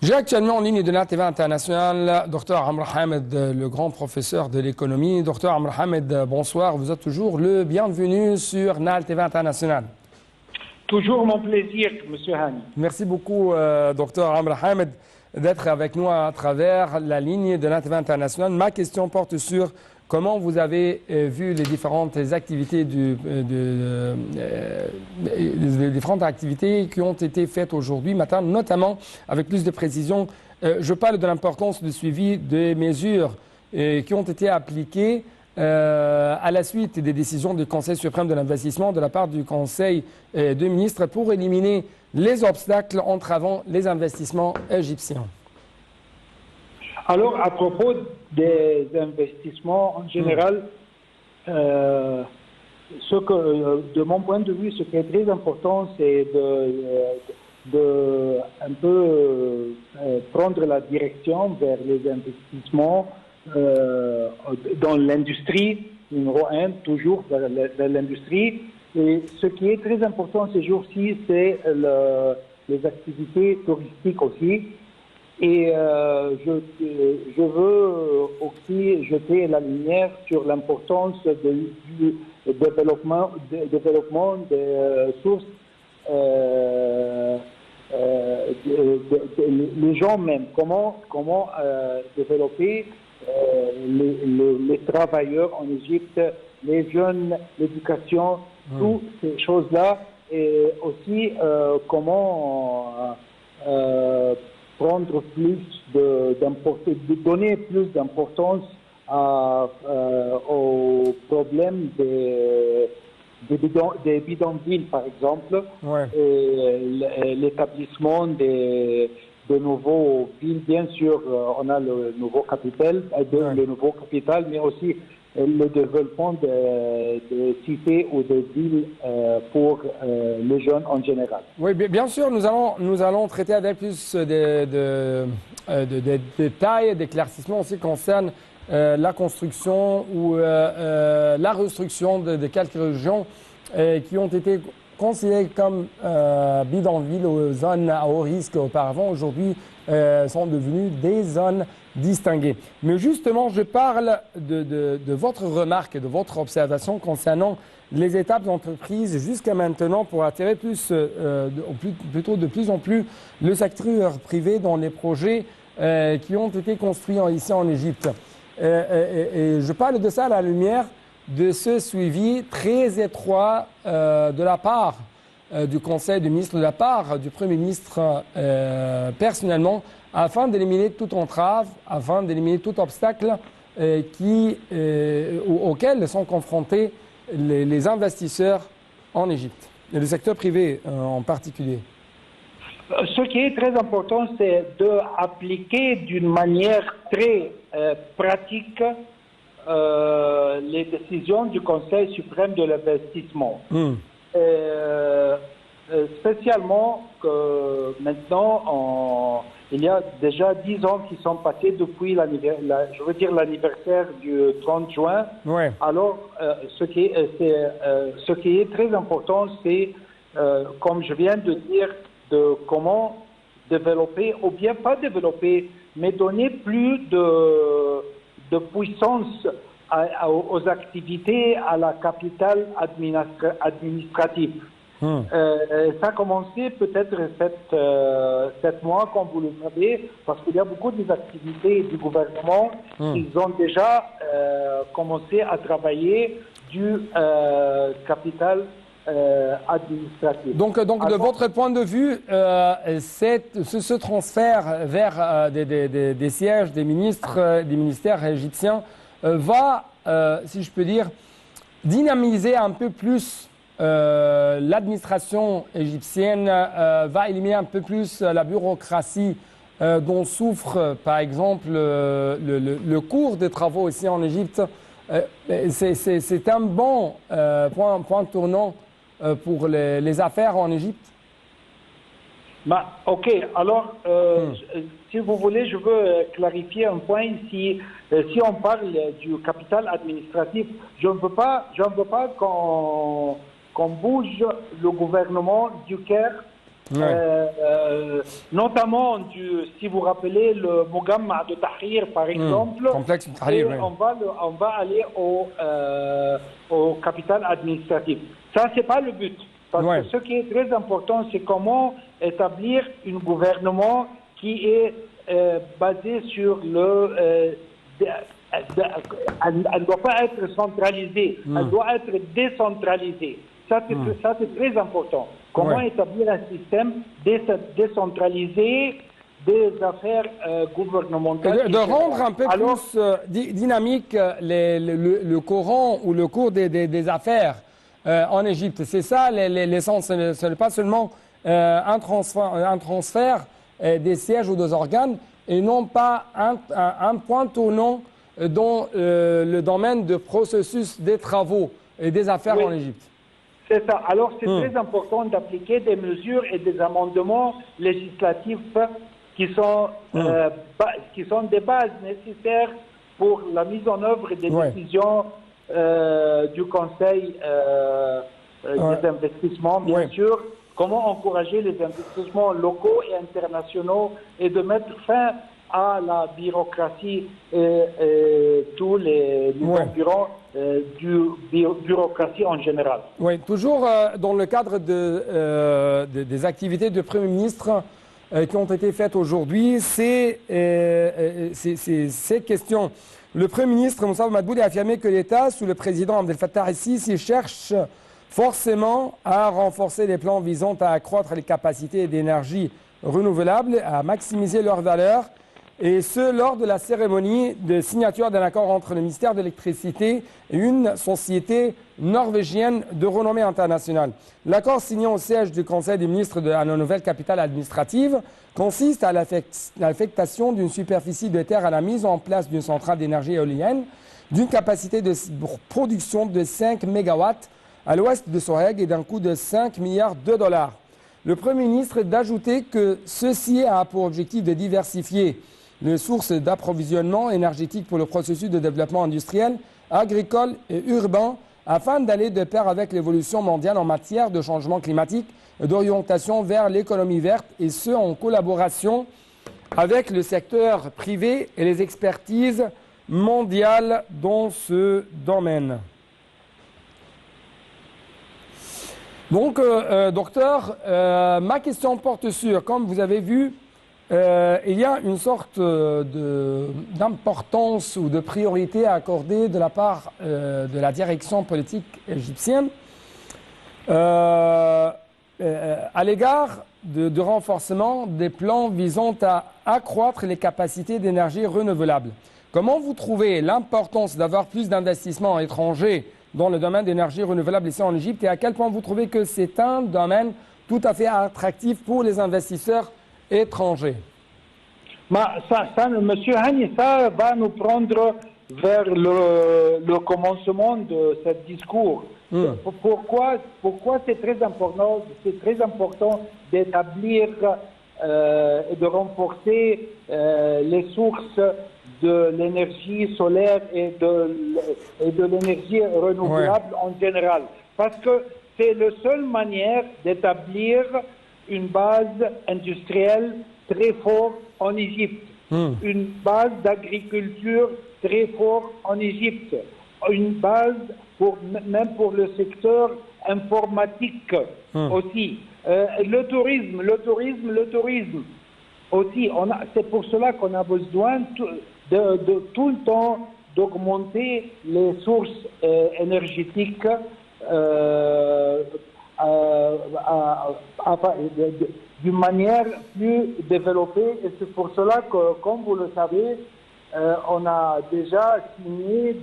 J'ai actuellement en ligne de la TV internationale Dr Amr Hamed, le grand professeur de l'économie. Dr Amr Hamed, bonsoir. Vous êtes toujours le bienvenu sur NAL TV internationale. Toujours mon plaisir, Monsieur Hani. Merci beaucoup, Dr Amr Hamed, d'être avec nous à travers la ligne de la TV internationale. Ma question porte sur comment vous avez vu les différentes activités, les différentes activités qui ont été faites aujourd'hui matin, notamment avec plus de précision. Je parle de l'importance du suivi des mesures qui ont été appliquées à la suite des décisions du Conseil suprême de l'investissement de la part du Conseil de ministres pour éliminer les obstacles entravant les investissements égyptiens. Alors, à propos des investissements en général, de mon point de vue, ce qui est très important, c'est de un peu prendre la direction vers les investissements dans l'industrie, numéro un, toujours vers l'industrie. Et ce qui est très important ces jours-ci, c'est les activités touristiques aussi. Et je veux aussi jeter la lumière sur l'importance du développement des sources, les gens même, comment développer les travailleurs en Égypte, les jeunes, l'éducation, toutes ces choses-là, et aussi comment prendre plus donner plus d'importance aux problèmes des bidonvilles, par exemple, et l'établissement de nouveaux villes. Bien sûr, on a le nouveau capital, mais aussi le développement de cités ou de villes pour les jeunes en général. Oui, bien sûr, nous allons traiter avec plus de détails, d'éclaircissements aussi concernant la construction ou la restructuration de quelques régions qui ont été considérées comme bidonvilles ou zones à haut risque auparavant. Aujourd'hui, sont devenues des zones distinguées. Mais justement, je parle de votre remarque et de votre observation concernant les étapes d'entreprise jusqu'à maintenant pour attirer plutôt de plus en plus le secteur privé dans les projets qui ont été construits ici en Égypte. Et je parle de ça à la lumière de ce suivi très étroit de la part du Conseil des ministres, de la part du Premier ministre personnellement, afin d'éliminer toute entrave, afin d'éliminer tout obstacle auquel sont confrontés les investisseurs en Égypte, et le secteur privé en particulier. Ce qui est très important, c'est d'appliquer d'une manière très pratique les décisions du Conseil suprême de l'investissement. Spécialement que maintenant, il y a déjà 10 ans qui sont passés depuis l'anniversaire du 30 juin. Ouais. Alors, ce qui est très important, c'est, comme je viens de dire, de comment développer, ou bien pas développer, mais donner plus de puissance aux activités, à la capitale administrative. Ça a commencé peut-être 7 mois, comme vous le savez, parce qu'il y a beaucoup d'activités du gouvernement qui ont déjà commencé à travailler du capital administratif. Donc de votre point de vue, ce transfert vers des sièges des ministères égyptiens va, si je peux dire, dynamiser un peu plus l'administration égyptienne, va éliminer un peu plus la bureaucratie dont souffre par exemple le cours des travaux ici en Égypte. C'est un bon point tournant pour les affaires en Égypte. Ok, alors si vous voulez, je veux clarifier un point ici. Si on parle du capital administratif, je ne veux pas qu'on bouge le gouvernement du Caire notamment si vous rappelez le Mugamma de Tahrir par exemple, complexe de Tahrir, on va aller au capital administratif. Ça, c'est pas le but. Parce que ce qui est très important, c'est comment établir un gouvernement qui est basé sur elle ne doit pas être centralisée, elle doit être décentralisée. Ça, c'est très important. Comment établir un système décentralisé des affaires gouvernementales. De rendre un peu plus dynamique le courant ou le cours des affaires en Égypte. C'est ça l'essence. Ce n'est pas seulement un transfert des sièges ou des organes et non pas un point tournant dans le domaine de processus des travaux et des affaires en Égypte. C'est ça. Alors, c'est très important d'appliquer des mesures et des amendements législatifs qui sont des bases nécessaires pour la mise en œuvre des décisions du Conseil des investissements, bien sûr. Comment encourager les investissements locaux et internationaux et de mettre fin à la bureaucratie et tous les concurrents du bureaucratie en général. Oui, toujours dans le cadre des activités du Premier ministre qui ont été faites aujourd'hui, c'est ces questions. Le Premier ministre Moussa Madbouli a affirmé que l'État, sous le président Abdel Fattah el-Sisi, cherche forcément à renforcer les plans visant à accroître les capacités d'énergie renouvelable, à maximiser leur valeur, et ce, lors de la cérémonie de signature d'un accord entre le ministère de l'Électricité et une société norvégienne de renommée internationale. L'accord signé au siège du Conseil des ministres de la nouvelle capitale administrative consiste à l'affectation d'une superficie de terre à la mise en place d'une centrale d'énergie éolienne d'une capacité de production de 5 MW à l'ouest de Soreg et d'un coût de 5 milliards de dollars. Le Premier ministre d'ajouter que ceci a pour objectif de diversifier les sources d'approvisionnement énergétique pour le processus de développement industriel, agricole et urbain afin d'aller de pair avec l'évolution mondiale en matière de changement climatique et d'orientation vers l'économie verte, et ce en collaboration avec le secteur privé et les expertises mondiales dans ce domaine. Donc, docteur, ma question porte sur, comme vous avez vu, il y a une sorte d'importance ou de priorité à accorder de la part de la direction politique égyptienne à l'égard de renforcement des plans visant à accroître les capacités d'énergie renouvelable. Comment vous trouvez l'importance d'avoir plus d'investissements étrangers dans le domaine d'énergie renouvelable ici en Égypte, et à quel point vous trouvez que c'est un domaine tout à fait attractif pour les investisseurs étrangers? Monsieur Hani, ça va nous prendre vers le commencement de ce discours. Pourquoi c'est très important? C'est très important d'établir et de renforcer les sources de l'énergie solaire et de l'énergie renouvelable en général. Parce que c'est la seule manière d'établir une base industrielle très forte en Égypte, une base d'agriculture très forte en Égypte, une base même pour le secteur informatique aussi. Le tourisme aussi. C'est pour cela qu'on a besoin de tout le temps d'augmenter les sources énergétiques d'une manière plus développée. Et c'est pour cela que, comme vous le savez, on a déjà signé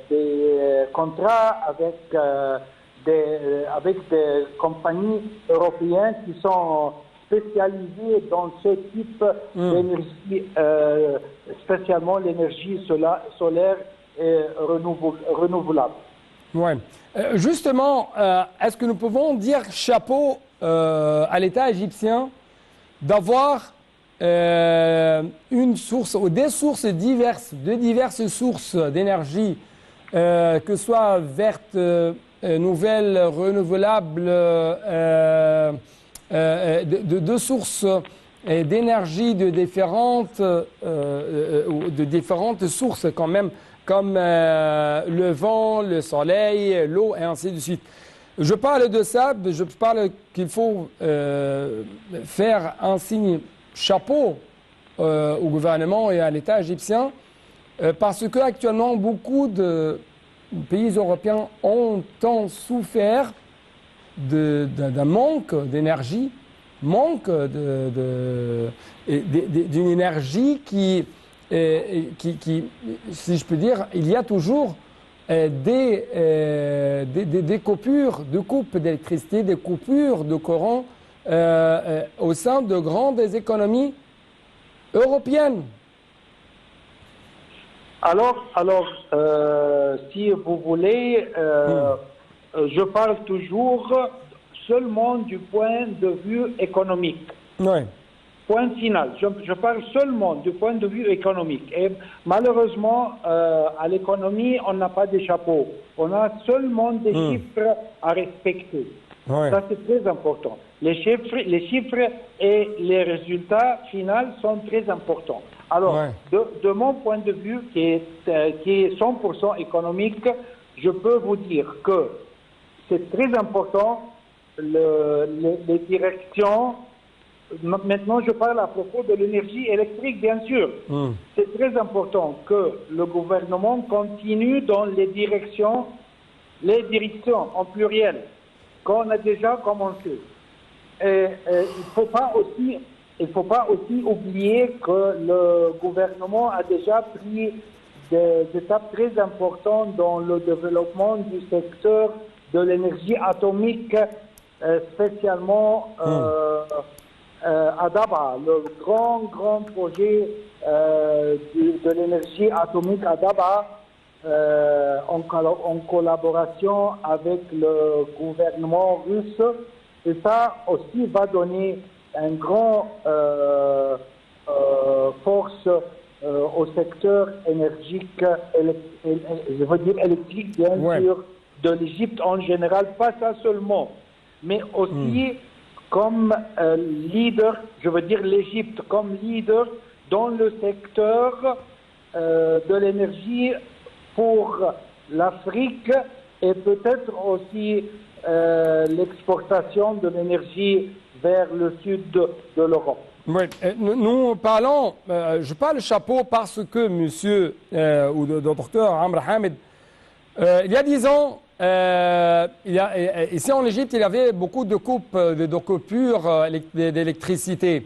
des contrats avec des compagnies européennes qui sont spécialisées dans ce type d'énergie, spécialement l'énergie solaire et renouvelable. Ouais. Justement, est-ce que nous pouvons dire chapeau à l'État égyptien d'avoir une source ou des sources diverses sources d'énergie, que ce soit verte, nouvelles renouvelables de sources d'énergie de différentes sources quand même, comme le vent, le soleil, l'eau et ainsi de suite. Je parle de ça, je parle qu'il faut faire un signe chapeau au gouvernement et à l'État égyptien parce qu'actuellement beaucoup de pays européens ont tant souffert d'un manque d'énergie, manque d'une énergie qui, si je peux dire, il y a toujours des coupures, de coupes d'électricité, des coupures de courant au sein de grandes économies européennes. Alors, si vous voulez, je parle toujours seulement du point de vue économique. Oui. Point final. Je parle seulement du point de vue économique. Et malheureusement, à l'économie, on n'a pas de chapeau. On a seulement des chiffres à respecter. Oui. Ça, c'est très important. Les chiffres et les résultats finaux sont très importants. Alors, de mon point de vue, qui est 100% économique, je peux vous dire que c'est très important, les directions. Maintenant, je parle à propos de l'énergie électrique, bien sûr. C'est très important que le gouvernement continue dans les directions en pluriel, qu'on a déjà commencé. Et il ne faut pas aussi oublier que le gouvernement a déjà pris des étapes très importantes dans le développement du secteur de l'énergie atomique, spécialement à Daba, le grand projet de l'énergie atomique à Daba, en collaboration avec le gouvernement russe. Et ça aussi va donner un grand force au secteur énergique, je veux dire électrique, bien sûr, de l'Égypte en général, pas ça seulement, mais aussi comme leader, je veux dire l'Égypte comme leader dans le secteur de l'énergie pour l'Afrique et peut-être aussi l'exportation de l'énergie vers le sud de l'Europe. Oui, nous parlons, je parle chapeau parce que monsieur ou le docteur Amr Hamid, il y a 10 ans, ici en Égypte, il y avait beaucoup de coupures d'électricité.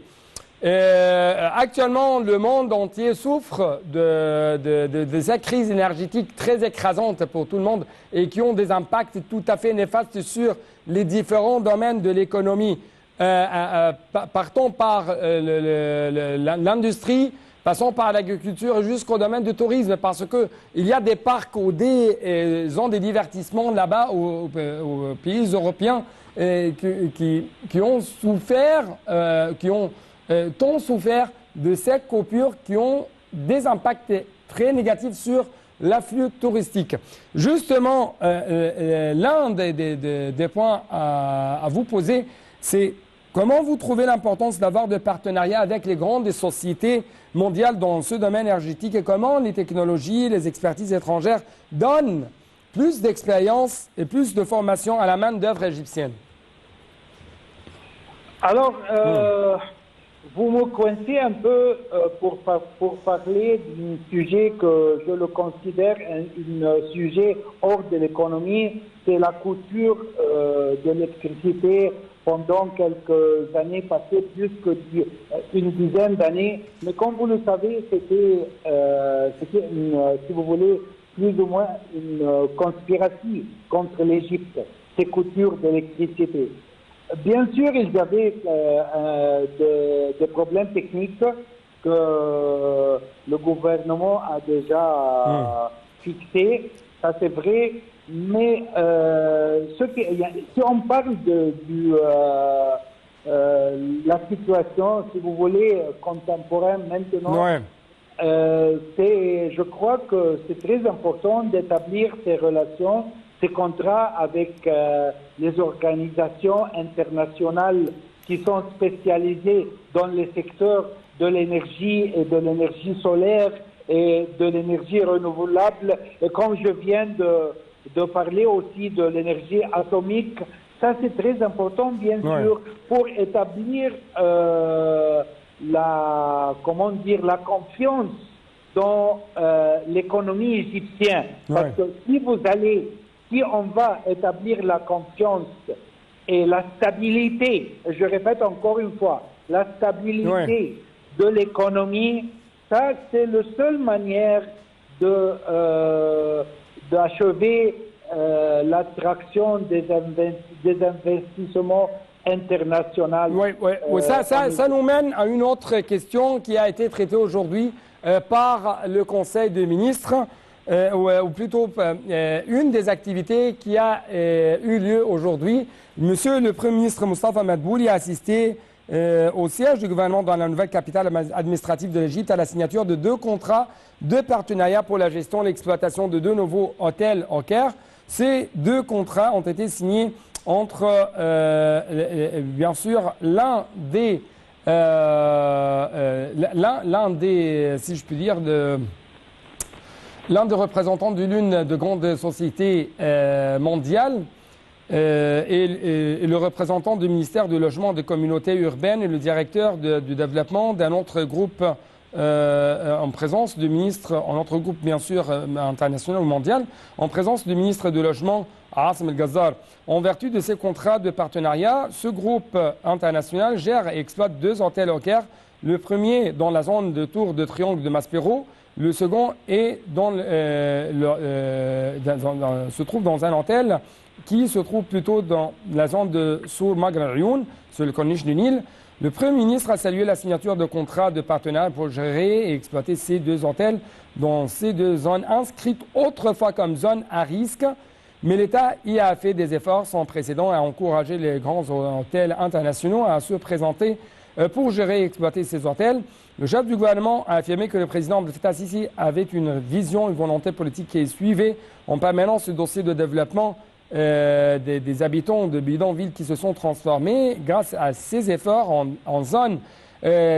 Actuellement, le monde entier souffre de cette crise énergétique très écrasante pour tout le monde et qui ont des impacts tout à fait néfastes sur les différents domaines de l'économie. Partons par l'industrie, passons par l'agriculture jusqu'au domaine du tourisme, parce qu'il y a des parcs ou des zones de divertissement là-bas aux pays européens qui ont souffert, tant souffert de ces coupures qui ont des impacts très négatifs sur l'afflux touristique. Justement, l'un des points à vous poser, c'est comment vous trouvez l'importance d'avoir des partenariats avec les grandes sociétés mondiales dans ce domaine énergétique et comment les technologies, les expertises étrangères donnent plus d'expérience et plus de formation à la main-d'œuvre égyptienne? Alors, vous me coincez un peu pour parler d'un sujet que je le considère un sujet hors de l'économie, c'est la coupure de l'électricité pendant quelques années passées, plus qu'une dizaine d'années. Mais comme vous le savez, c'était si vous voulez, plus ou moins une conspiration contre l'Égypte, ces coupures d'électricité. Bien sûr, il y avait des problèmes techniques que le gouvernement a déjà fixés, ça c'est vrai, mais si on parle de la situation, si vous voulez, contemporaine maintenant, je crois que c'est très important d'établir ces relations ces contrats avec les organisations internationales qui sont spécialisées dans les secteurs de l'énergie et de l'énergie solaire et de l'énergie renouvelable. Et comme je viens de parler aussi de l'énergie atomique, ça c'est très important bien sûr pour établir la confiance dans l'économie égyptienne. Parce que si on va établir la confiance et la stabilité, je répète encore une fois, la stabilité de l'économie, ça c'est la seule manière d'achever l'attraction des investissements internationaux. Ça nous mène à une autre question qui a été traitée aujourd'hui par le Conseil des ministres, ou plutôt une des activités qui a eu lieu aujourd'hui. Monsieur le Premier ministre Moustapha Madbouli a assisté au siège du gouvernement dans la nouvelle capitale administrative de l'Égypte à la signature de 2 contrats de partenariat pour la gestion et l'exploitation de 2 nouveaux hôtels au Caire. Ces 2 contrats ont été signés entre, bien sûr, l'un des, si je puis dire, l'un des représentants de l'une de grandes sociétés mondiales et le représentant du ministère du Logement et des Communautés urbaines et le directeur du développement d'un autre groupe en présence du ministre, un autre groupe bien sûr international ou mondial, en présence du ministre du Logement, Hassan El-Ghazar. En vertu de ces contrats de partenariat, ce groupe international gère et exploite 2 hôtels au Caire. Le premier dans la zone de Tour de Triangle de Maspero. Le second est se trouve dans un hôtel qui se trouve plutôt dans la zone de Sour Maghreb, sur le corniche du Nil. Le Premier ministre a salué la signature de contrats de partenariat pour gérer et exploiter ces 2 hôtels dans ces 2 zones inscrites autrefois comme zones à risque. Mais l'État y a fait des efforts sans précédent à encourager les grands hôtels internationaux à se présenter pour gérer et exploiter ces hôtels. Le chef du gouvernement a affirmé que le président Abdel Fattah al-Sisi avait une vision, une volonté politique qui suivait en permanence ce dossier de développement des habitants de bidonvilles qui se sont transformés grâce à ces efforts en zones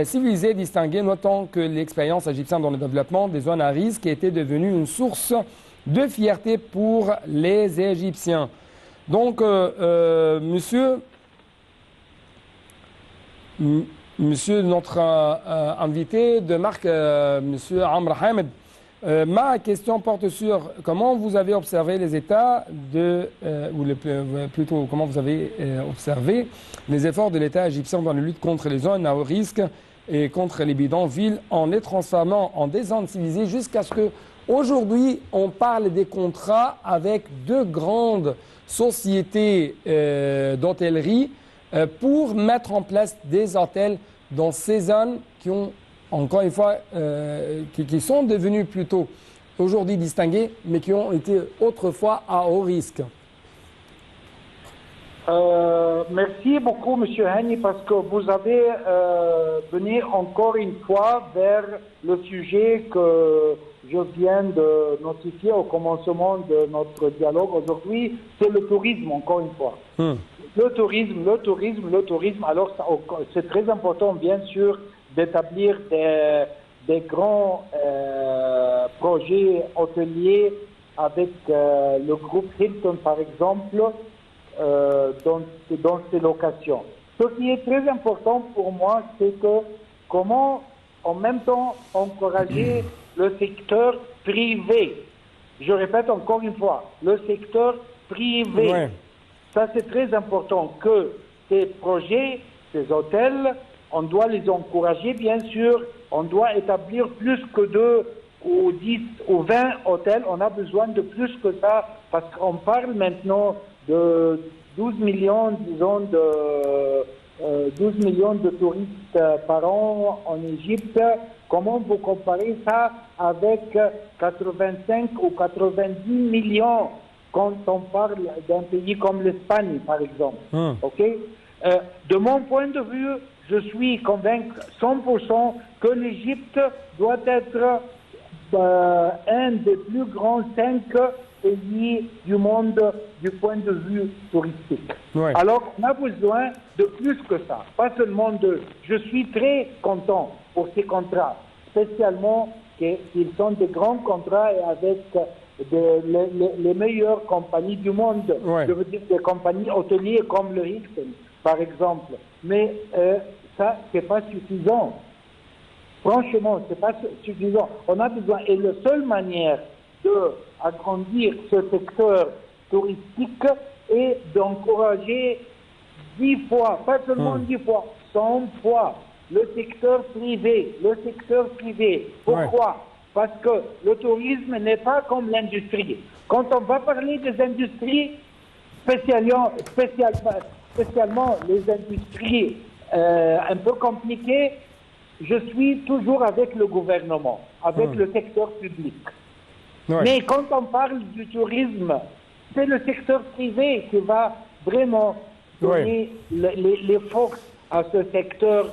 civilisées distinguées, notant que l'expérience égyptienne dans le développement des zones à risque était devenue une source de fierté pour les Égyptiens. Donc, Monsieur notre invité de marque, Monsieur Amr Hamed, ma question porte sur comment vous avez observé les États plutôt comment vous avez observé les efforts de l'État égyptien dans la lutte contre les zones à haut risque et contre les bidonvilles en les transformant en des zones civilisées jusqu'à ce que aujourd'hui on parle des contrats avec 2 grandes sociétés d'hôtellerie pour mettre en place des hôtels dans ces zones qui ont, encore une fois, qui sont devenus plutôt aujourd'hui distingués, mais qui ont été autrefois à haut risque. Merci beaucoup, M. Hani, parce que vous avez venu encore une fois vers le sujet que je viens de notifier au commencement de notre dialogue aujourd'hui, c'est le tourisme, encore une fois. Le tourisme. Alors, c'est très important, bien sûr, d'établir des grands projets hôteliers avec le groupe Hilton, par exemple, dans ces locations. Ce qui est très important pour moi, c'est que comment, en même temps, encourager le secteur privé. Je répète encore une fois, le secteur privé. Ouais. Ça, c'est très important que ces projets, ces hôtels, on doit les encourager, bien sûr. On doit établir plus que 2 ou 10 ou 20 hôtels. On a besoin de plus que ça parce qu'on parle maintenant de 12 millions, disons, 12 millions de touristes par an en Égypte. Comment vous comparez ça avec 85 ou 90 millions quand on parle d'un pays comme l'Espagne, par exemple? Okay? De mon point de vue, je suis convaincu 100% que l'Égypte doit être un des plus grands 5 pays du monde du point de vue touristique. Ouais. Alors, on a besoin de plus que ça. Pas seulement de... Je suis très content pour ces contrats, spécialement qu'ils sont des grands contrats et avec les meilleures compagnies du monde. Ouais. Je veux dire des compagnies hôtelières comme le Hilton, par exemple. Mais ça, c'est pas suffisant. Franchement, c'est pas suffisant. On a besoin, et la seule manière d'agrandir ce secteur touristique est d'encourager 10 fois, pas seulement 10 fois, 100 fois, le secteur privé. Le secteur privé. Pourquoi? Parce que le tourisme n'est pas comme l'industrie. Quand on va parler des industries, spécialement les industries un peu compliquées, je suis toujours avec le gouvernement, avec le secteur public. Ouais. Mais quand on parle du tourisme, c'est le secteur privé qui va vraiment donner les forces à ce secteur,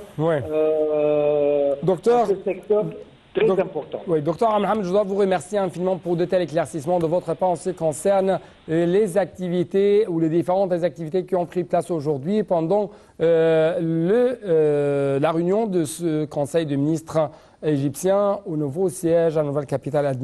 Docteur, à ce secteur très important. Oui, docteur Mohamed, je dois vous remercier infiniment pour de tels éclaircissements de votre part en ce qui concerne les activités ou les différentes activités qui ont pris place aujourd'hui pendant la réunion de ce Conseil de ministres égyptien au nouveau siège, à la nouvelle capitale administrative.